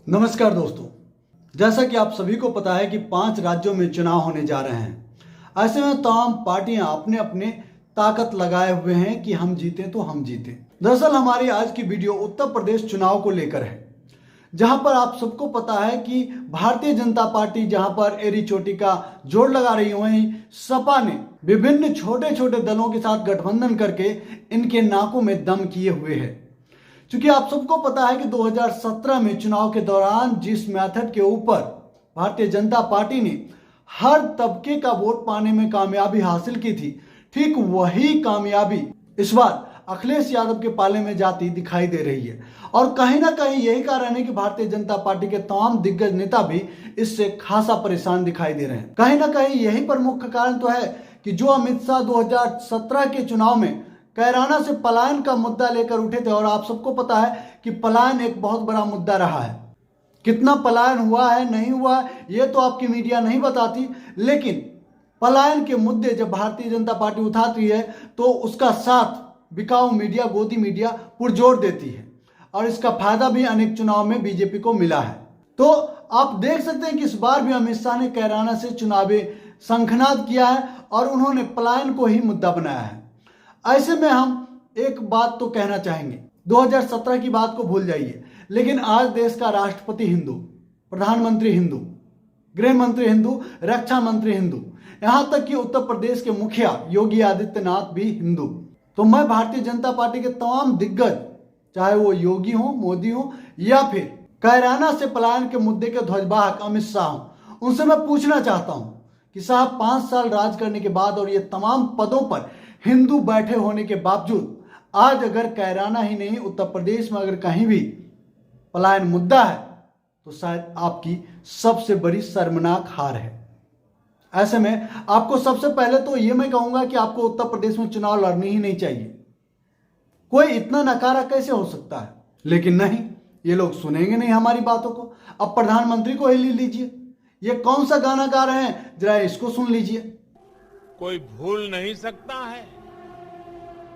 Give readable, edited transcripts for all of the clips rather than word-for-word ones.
नमस्कार दोस्तों, जैसा कि आप सभी को पता है कि 5 राज्यों में चुनाव होने जा रहे हैं। ऐसे में तमाम पार्टियां अपने अपने ताकत लगाए हुए हैं कि हम जीतें तो हम जीतें। दरअसल हमारी आज की वीडियो उत्तर प्रदेश चुनाव को लेकर है, जहां पर आप सबको पता है कि भारतीय जनता पार्टी जहां पर एड़ी चोटी का जोड़ लगा रही है, वहीं सपा ने विभिन्न छोटे छोटे दलों के साथ गठबंधन करके इनके नाकों में दम किए हुए है। क्योंकि आप सबको पता है कि 2017 में चुनाव के दौरान जिस मेथड के ऊपर भारतीय जनता पार्टी ने हर तबके का वोट पाने में कामयाबी हासिल की थी, ठीक वही कामयाबी इस बार अखिलेश यादव के पाले में जाती दिखाई दे रही है। और कहीं ना कहीं यही कारण है कि भारतीय जनता पार्टी के तमाम दिग्गज नेता भी इससे खासा परेशान दिखाई दे रहे हैं। कहीं ना कहीं यही प्रमुख कारण तो है कि जो अमित शाह 2017 के चुनाव में कैराना से पलायन का मुद्दा लेकर उठे थे, और आप सबको पता है कि पलायन एक बहुत बड़ा मुद्दा रहा है। कितना पलायन हुआ है नहीं हुआ है ये तो आपकी मीडिया नहीं बताती, लेकिन पलायन के मुद्दे जब भारतीय जनता पार्टी उठाती है तो उसका साथ बिकाऊ मीडिया, गोदी मीडिया पुरजोर देती है, और इसका फायदा भी अनेक चुनाव में बीजेपी को मिला है। तो आप देख सकते हैं कि इस बार भी अमित शाह ने कैराना से चुनावी शंखनाद किया है और उन्होंने पलायन को ही मुद्दा बनाया है। ऐसे में हम एक बात तो कहना चाहेंगे, 2017 की बात को भूल जाइए, लेकिन आज देश का राष्ट्रपति हिंदू, प्रधानमंत्री हिंदू, गृह मंत्री हिंदू, रक्षा मंत्री हिंदू, यहां तक कि उत्तर प्रदेश के मुखिया योगी आदित्यनाथ भी हिंदू। तो मैं भारतीय जनता पार्टी के तमाम दिग्गज, चाहे वो योगी हो, मोदी हो, या फिर कैराना से पलायन के मुद्दे के ध्वजवाहक अमित शाह हो, उनसे मैं पूछना चाहता हूं कि साहब 5 साल राज करने के बाद और ये तमाम पदों पर हिंदू बैठे होने के बावजूद आज अगर कैराना ही नहीं, उत्तर प्रदेश में अगर कहीं भी पलायन मुद्दा है तो शायद आपकी सबसे बड़ी शर्मनाक हार है। ऐसे में आपको सबसे पहले तो ये मैं कहूंगा कि आपको उत्तर प्रदेश में चुनाव लड़नी ही नहीं चाहिए। कोई इतना नकारा कैसे हो सकता है? लेकिन नहीं, ये लोग सुनेंगे नहीं हमारी बातों को। अब प्रधानमंत्री को ही ले लीजिए, ये कौन सा गाना गा रहे हैं, जरा इसको सुन लीजिए। कोई भूल नहीं सकता है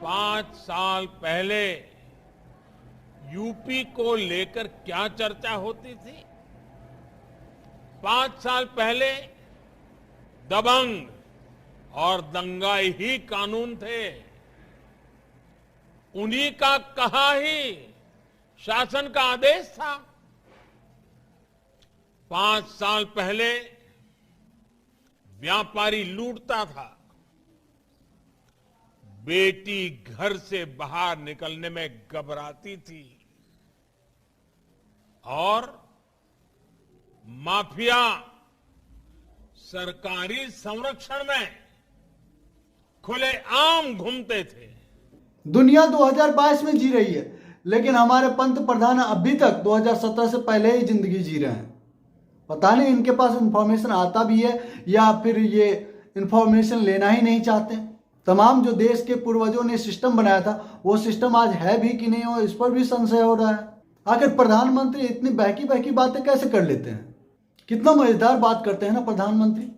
5 साल पहले यूपी को लेकर क्या चर्चा होती थी। 5 साल पहले दबंग और दंगाई ही कानून थे, उन्हीं का कहा ही शासन का आदेश था। 5 साल पहले व्यापारी लूटता था, बेटी घर से बाहर निकलने में घबराती थी, और माफिया सरकारी संरक्षण में खुलेआम घूमते थे। दुनिया 2022 में जी रही है, लेकिन हमारे पंत प्रधान अभी तक 2017 से पहले ही जिंदगी जी रहे हैं। पता नहीं इनके पास इंफॉर्मेशन आता भी है या फिर ये इंफॉर्मेशन लेना ही नहीं चाहते। तमाम जो देश के पूर्वजों ने सिस्टम बनाया था वो सिस्टम आज है भी कि नहीं, हो इस पर भी संशय हो रहा है। आखिर प्रधानमंत्री इतनी बहकी बहकी बातें कैसे कर लेते हैं? कितना मजेदार बात करते हैं ना प्रधानमंत्री।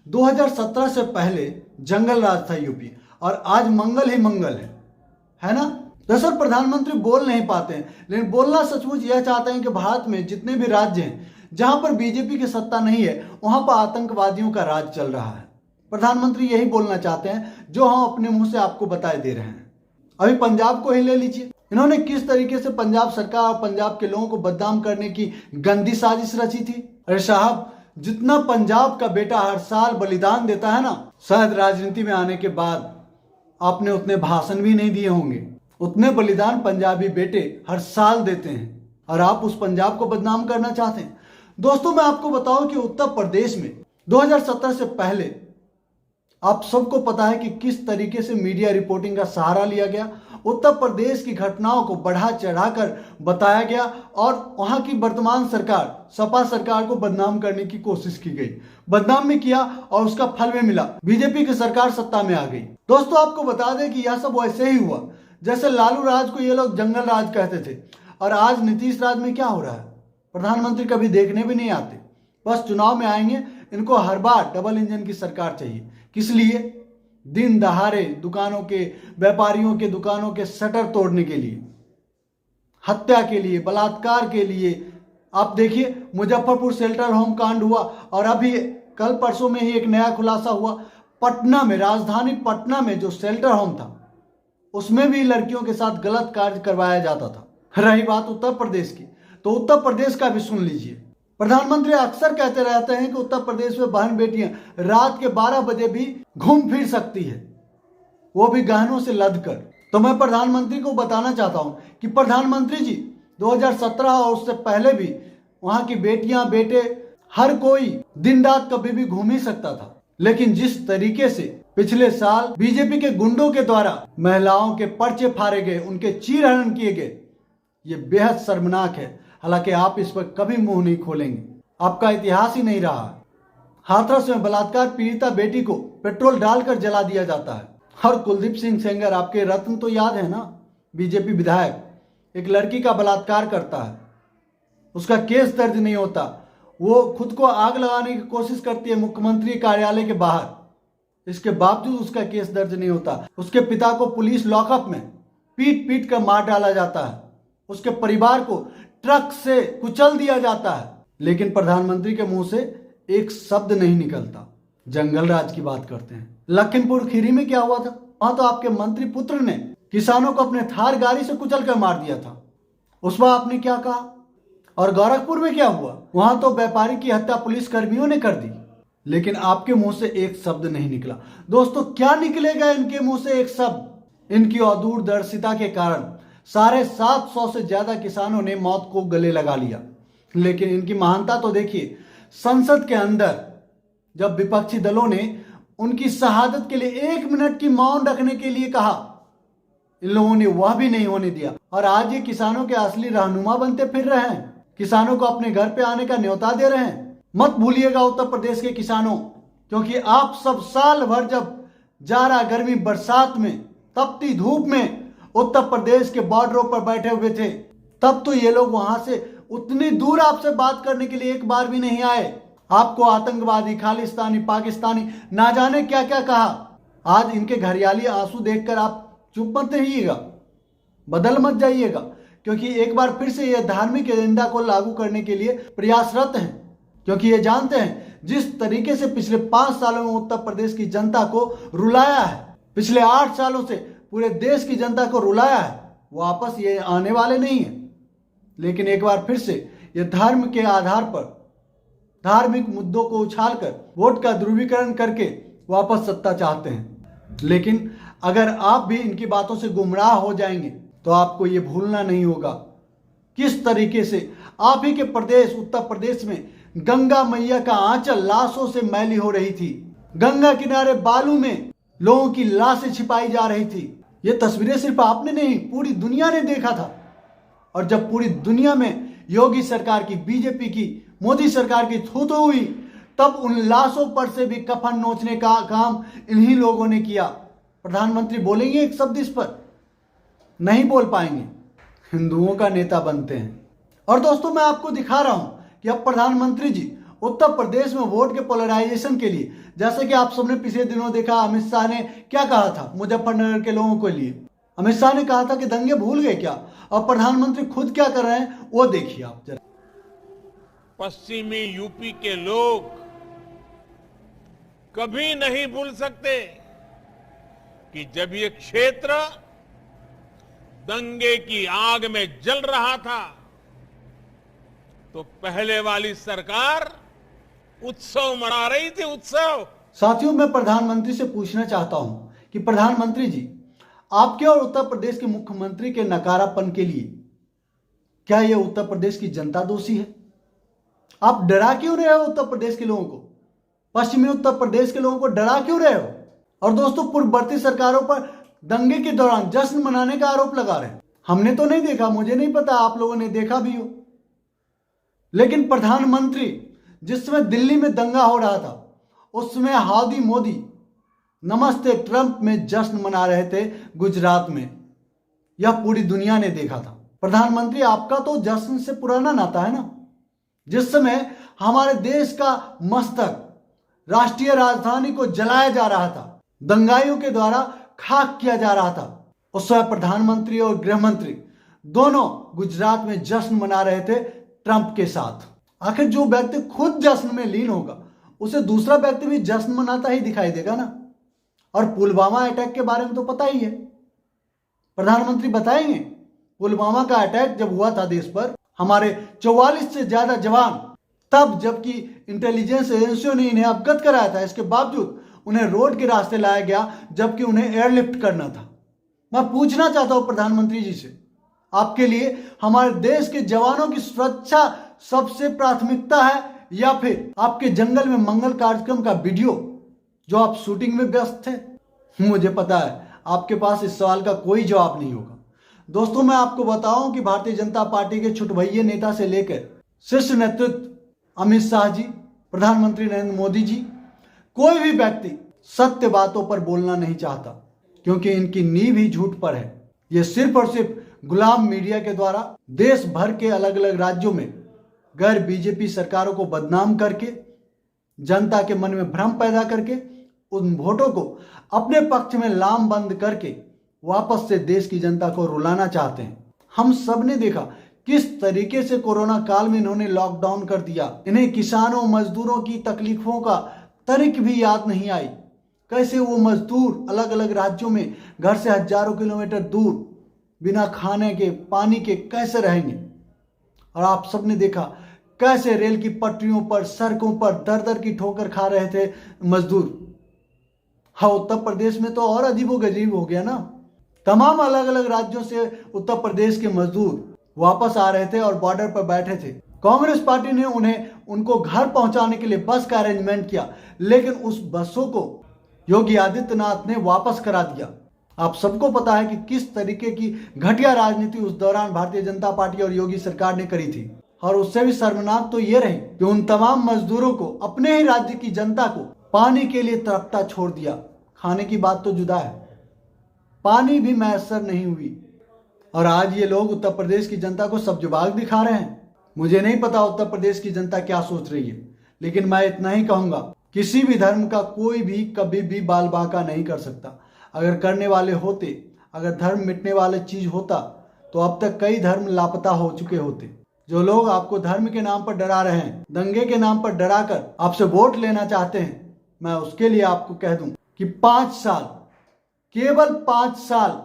2017 से पहले जंगल राज था यूपी, और आज मंगल ही मंगल है ना। दरअसल प्रधानमंत्री बोल नहीं पाते हैं, लेकिन बोलना सचमुच यह चाहते हैं कि भारत में जितने भी राज्य हैं जहां पर बीजेपी की सत्ता नहीं है, वहां पर आतंकवादियों का राज चल रहा है। प्रधानमंत्री यही बोलना चाहते हैं जो हम अपने मुंह से आपको बताए दे रहे हैं। अभी पंजाब को ही ले लीजिए, इन्होंने किस तरीके से पंजाब सरकार और पंजाब के लोगों को बदनाम करने की गंदी साजिश रची थी। अरे साहब, जितना पंजाब का बेटा हर साल बलिदान देता है ना, शायद राजनीति में आने के बाद आपने उतने भाषण भी नहीं दिए होंगे। उतने बलिदान पंजाबी बेटे हर साल देते हैं, और आप उस पंजाब को बदनाम करना चाहते हैं। दोस्तों, मैं आपको बताऊं कि उत्तर प्रदेश में 2017 से पहले आप सबको पता है कि किस तरीके से मीडिया रिपोर्टिंग का सहारा लिया गया। उत्तर प्रदेश की घटनाओं को बढ़ा चढ़ाकर बताया गया, और वहां की वर्तमान सरकार, सपा सरकार को बदनाम करने की कोशिश की गई। बदनाम भी किया और उसका फल भी मिला, बीजेपी की सरकार सत्ता में आ गई। दोस्तों, आपको बता दें कि यह सब वैसे ही हुआ जैसे लालू राज को ये लोग जंगल राज कहते थे, और आज नीतीश राज में क्या हो रहा है? प्रधानमंत्री कभी देखने भी नहीं आते, बस चुनाव में आएंगे। इनको हर बार डबल इंजन की सरकार चाहिए। किस लिए? दिन दहाड़े दुकानों के, व्यापारियों के दुकानों के शटर तोड़ने के लिए, हत्या के लिए, बलात्कार के लिए, आप देखिए, मुजफ्फरपुर शेल्टर होम कांड हुआ और अभी कल परसों में ही एक नया खुलासा हुआ, पटना में, राजधानी पटना में जो शेल्टर होम था उसमें भी लड़कियों के साथ गलत कार्य करवाया जाता था। रही बात उत्तर प्रदेश की, तो उत्तर प्रदेश का भी सुन लीजिए। प्रधानमंत्री अक्सर कहते रहते हैं कि उत्तर प्रदेश में बहन बेटियां रात के 12 बजे भी घूम फिर सकती है, वो भी गहनों से लद कर। तो मैं प्रधानमंत्री को बताना चाहता हूं कि प्रधानमंत्री जी 2017 और उससे पहले भी वहां की बेटियां, बेटे, हर कोई दिन रात कभी भी घूम ही सकता था। लेकिन जिस तरीके से पिछले साल बीजेपी के गुंडों के द्वारा महिलाओं के पर्चे फाड़े गए, उनके चीरहरण किए गए, ये बेहद शर्मनाक है। हालांकि आप इस पर कभी मुंह नहीं खोलेंगे, आपका इतिहास ही नहीं रहा। हाथरस में बलात्कार पीड़िता बेटी को पेट्रोल डालकर जला दिया जाता है। और कुलदीप सिंह सेंगर, आपके रत्न तो याद है ना, बीजेपी विधायक, एक लड़की का बलात्कार करता है, उसका केस दर्ज नहीं होता, वो खुद को आग लगाने की कोशिश करती है मुख्यमंत्री कार्यालय के बाहर, इसके बावजूद उसका केस दर्ज नहीं होता। उसके पिता को पुलिस लॉकअप में पीट पीट कर मार डाला जाता है, उसके परिवार को ट्रक से कुचल दिया जाता है, लेकिन प्रधानमंत्री के मुंह से एक शब्द नहीं निकलता। जंगल राज की बात करते हैं। लखीमपुर खीरी में क्या हुआ था? वहां तो आपके मंत्री पुत्र ने किसानों को अपने थार गाड़ी से कुचल कर मार दिया था, उस पर आपने क्या कहा? और गोरखपुर में क्या हुआ? वहां तो व्यापारी की हत्या पुलिस कर्मियों ने कर दी, लेकिन आपके मुंह से एक शब्द नहीं निकला। दोस्तों, क्या निकलेगा इनके मुंह से एक शब्द? इनकी अदूरदर्शिता के कारण 750 से ज्यादा किसानों ने मौत को गले लगा लिया। लेकिन इनकी महानता तो देखिए, संसद के अंदर जब विपक्षी दलों ने उनकी शहादत के लिए 1 मिनट की मौन रखने के लिए कहा, इन लोगों ने वह भी नहीं होने दिया। और आज ये किसानों के असली रहनुमा बनते फिर रहे हैं, किसानों को अपने घर पे आने का न्योता दे रहे हैं। मत भूलिएगा उत्तर प्रदेश के किसानों, क्योंकि आप सब साल भर जब जाड़ा, गर्मी, बरसात में, तपती धूप में उत्तर प्रदेश के बॉर्डरों पर बैठे हुए थे, तब तो ये लोग वहां से उतनी दूर आपसे बात करने के लिए एक बार भी नहीं आए। आपको आतंकवादी, खालिस्तानी, पाकिस्तानी, ना जाने क्या क्या कहा। आज इनके घरियाली आंसू देखकर आप चुप मत रहिएगा, बदल मत जाइएगा, क्योंकि एक बार फिर से ये धार्मिक एजेंडा को लागू करने के लिए प्रयासरत हैं। क्योंकि ये जानते हैं जिस तरीके से पिछले 5 सालों में उत्तर प्रदेश की जनता को रुलाया है, पिछले 8 सालों से पूरे देश की जनता को रुलाया है, वो वापस ये आने वाले नहीं है। लेकिन एक बार फिर से ये धर्म के आधार पर धार्मिक मुद्दों को उछालकर वोट का ध्रुवीकरण करके वापस सत्ता चाहते हैं। लेकिन अगर आप भी इनकी बातों से गुमराह हो जाएंगे तो आपको ये भूलना नहीं होगा किस तरीके से आप ही के प्रदेश उत्तर प्रदेश में गंगा मैया का आंचल लाशों से मैली हो रही थी। गंगा किनारे बालू में लोगों की लाशें छिपाई जा रही थी। ये तस्वीरें सिर्फ आपने नहीं, पूरी दुनिया ने देखा था। और जब पूरी दुनिया में योगी सरकार की, बीजेपी की, मोदी सरकार की थू थू हुई, तब उन लाशों पर से भी कफन नोचने का काम इन्हीं लोगों ने किया। प्रधानमंत्री बोलेंगे एक शब्द इस पर? नहीं बोल पाएंगे। हिंदुओं का नेता बनते हैं। और दोस्तों, मैं आपको दिखा रहा हूं कि अब प्रधानमंत्री जी उत्तर प्रदेश में वोट के पोलराइजेशन के लिए, जैसे कि आप सबने पिछले दिनों देखा, अमित शाह ने क्या कहा था मुजफ्फरनगर के लोगों के लिए। अमित शाह ने कहा था कि दंगे भूल गए क्या, और प्रधानमंत्री खुद क्या कर रहे हैं वो देखिए आप जरा। पश्चिमी यूपी के लोग कभी नहीं भूल सकते कि जब ये क्षेत्र दंगे की आग में जल रहा था तो पहले वाली सरकार उत्सव मना रही थी, उत्सव। साथियों, मैं प्रधानमंत्री से पूछना चाहता हूं कि प्रधानमंत्री जी, आपके और उत्तर प्रदेश के मुख्यमंत्री के नकारापन के लिए क्या यह उत्तर प्रदेश की जनता दोषी है? आप डरा क्यों रहे हो उत्तर प्रदेश के लोगों को? पश्चिमी उत्तर प्रदेश के लोगों को डरा क्यों रहे हो? और दोस्तों, पूर्ववर्ती सरकारों पर दंगे के दौरान जश्न मनाने का आरोप लगा रहे हैं। हमने तो नहीं देखा, मुझे नहीं पता आप लोगों ने देखा भी हो, लेकिन प्रधानमंत्री जिस समय दिल्ली में दंगा हो रहा था उस समय हाउडी मोदी, नमस्ते ट्रंप में जश्न मना रहे थे गुजरात में। यह पूरी दुनिया ने देखा था। प्रधानमंत्री, आपका तो जश्न से पुराना नाता है ना। जिस समय हमारे देश का मस्तक, राष्ट्रीय राजधानी को जलाया जा रहा था, दंगाइयों के द्वारा खाक किया जा रहा था, उस समय प्रधानमंत्री और गृह मंत्री दोनों गुजरात में जश्न मना रहे थे ट्रंप के साथ। आखिर जो व्यक्ति खुद जश्न में लीन होगा उसे दूसरा व्यक्ति भी जश्न मनाता ही दिखाई देगा ना। और पुलवामा अटैक के बारे में तो पता ही है, प्रधानमंत्री बताएंगे पुलवामा का अटैक जब हुआ था देश पर, हमारे 44 से ज्यादा जवान, तब जबकि इंटेलिजेंस एजेंसियों ने इन्हें अवगत कराया था, इसके बावजूद उन्हें रोड के रास्ते लाया गया जबकि उन्हें एयरलिफ्ट करना था। मैं पूछना चाहता हूं प्रधानमंत्री जी से, आपके लिए हमारे देश के जवानों की सुरक्षा सबसे प्राथमिकता है या फिर आपके जंगल में मंगल कार्यक्रम का वीडियो जो आप शूटिंग में व्यस्त थे? मुझे पता है आपके पास इस सवाल का कोई जवाब नहीं होगा। दोस्तों, मैं आपको बताऊं कि भारतीय जनता पार्टी के छुटभइये नेता से लेकर शीर्ष नेतृत्व अमित शाह जी, प्रधानमंत्री नरेंद्र मोदी जी, कोई भी व्यक्ति सत्य बातों पर बोलना नहीं चाहता क्योंकि इनकी नींव ही झूठ पर है। ये सिर्फ और सिर्फ गुलाम मीडिया के द्वारा देश भर के अलग अलग राज्यों में गैर बीजेपी सरकारों को बदनाम करके, जनता के मन में भ्रम पैदा करके, उन वोटों को अपने पक्ष में लामबंद करके वापस से देश की जनता को रुलाना चाहते हैं। हम सब ने देखा किस तरीके से कोरोना काल में इन्होंने लॉकडाउन कर दिया। इन्हें किसानों मजदूरों की तकलीफों का तरीक भी याद नहीं आई। कैसे वो मजदूर अलग अलग राज्यों में घर से हजारों किलोमीटर दूर बिना खाने के पानी के कैसे रहेंगे। और आप सब ने देखा कैसे रेल की पटरियों पर, सड़कों पर दर दर की ठोकर खा रहे थे मजदूर। हाँ, उत्तर प्रदेश में तो और अजीबोगरीब हो गया ना। तमाम अलग अलग राज्यों से उत्तर प्रदेश के मजदूर वापस आ रहे थे और बॉर्डर पर बैठे थे। कांग्रेस पार्टी ने उनको घर पहुंचाने के लिए बस का अरेंजमेंट किया, लेकिन उस बसों को योगी आदित्यनाथ ने वापस करा दिया। आप सबको पता है कि किस तरीके की घटिया राजनीति उस दौरान भारतीय जनता पार्टी और योगी सरकार ने करी थी। और उससे भी शर्मनाक तो ये रही कि उन तमाम मजदूरों को, अपने ही राज्य की जनता को पानी के लिए तड़पता छोड़ दिया। खाने की बात तो जुदा है, पानी भी मैसर नहीं हुई। और आज ये लोग उत्तर प्रदेश की जनता को सब्जुबाग दिखा रहे हैं। मुझे नहीं पता उत्तर प्रदेश की जनता क्या सोच रही है, लेकिन मैं इतना ही कहूंगा, किसी भी धर्म का कोई भी कभी भी बाल बांका नहीं कर सकता। अगर करने वाले होते, अगर धर्म मिटने वाले चीज होता तो अब तक कई धर्म लापता हो चुके होते। जो लोग आपको धर्म के नाम पर डरा रहे हैं, दंगे के नाम पर डराकर आपसे वोट लेना चाहते हैं, मैं उसके लिए आपको कह दूं कि 5 साल, केवल 5 साल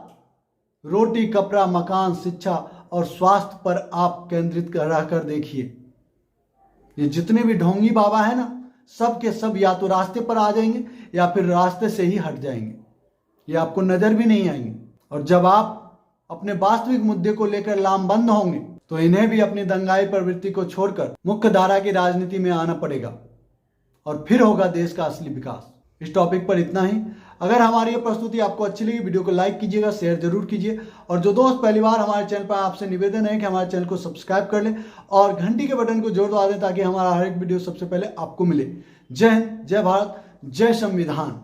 रोटी, कपड़ा, मकान, शिक्षा और स्वास्थ्य पर आप केंद्रित रहकर देखिए। ये जितने भी ढोंगी बाबा है ना, सब के सब या तो रास्ते पर आ जाएंगे या फिर रास्ते से ही हट जाएंगे। ये आपको नजर भी नहीं आएंगे। और जब आप अपने वास्तविक मुद्दे को लेकर लामबंद होंगे तो इन्हें भी अपनी दंगाई प्रवृत्ति को छोड़कर मुख्य धारा की राजनीति में आना पड़ेगा और फिर होगा देश का असली विकास। इस टॉपिक पर इतना ही। अगर हमारी ये प्रस्तुति आपको अच्छी लगी, वीडियो को लाइक कीजिएगा, शेयर जरूर कीजिए। और जो दोस्त पहली बार हमारे चैनल पर, आपसे निवेदन है कि हमारे चैनल को सब्सक्राइब कर लें और घंटी के बटन को जोर दबा दें ताकि हमारा हर एक वीडियो सबसे पहले आपको मिले। जय हिंद, जय भारत, जय संविधान।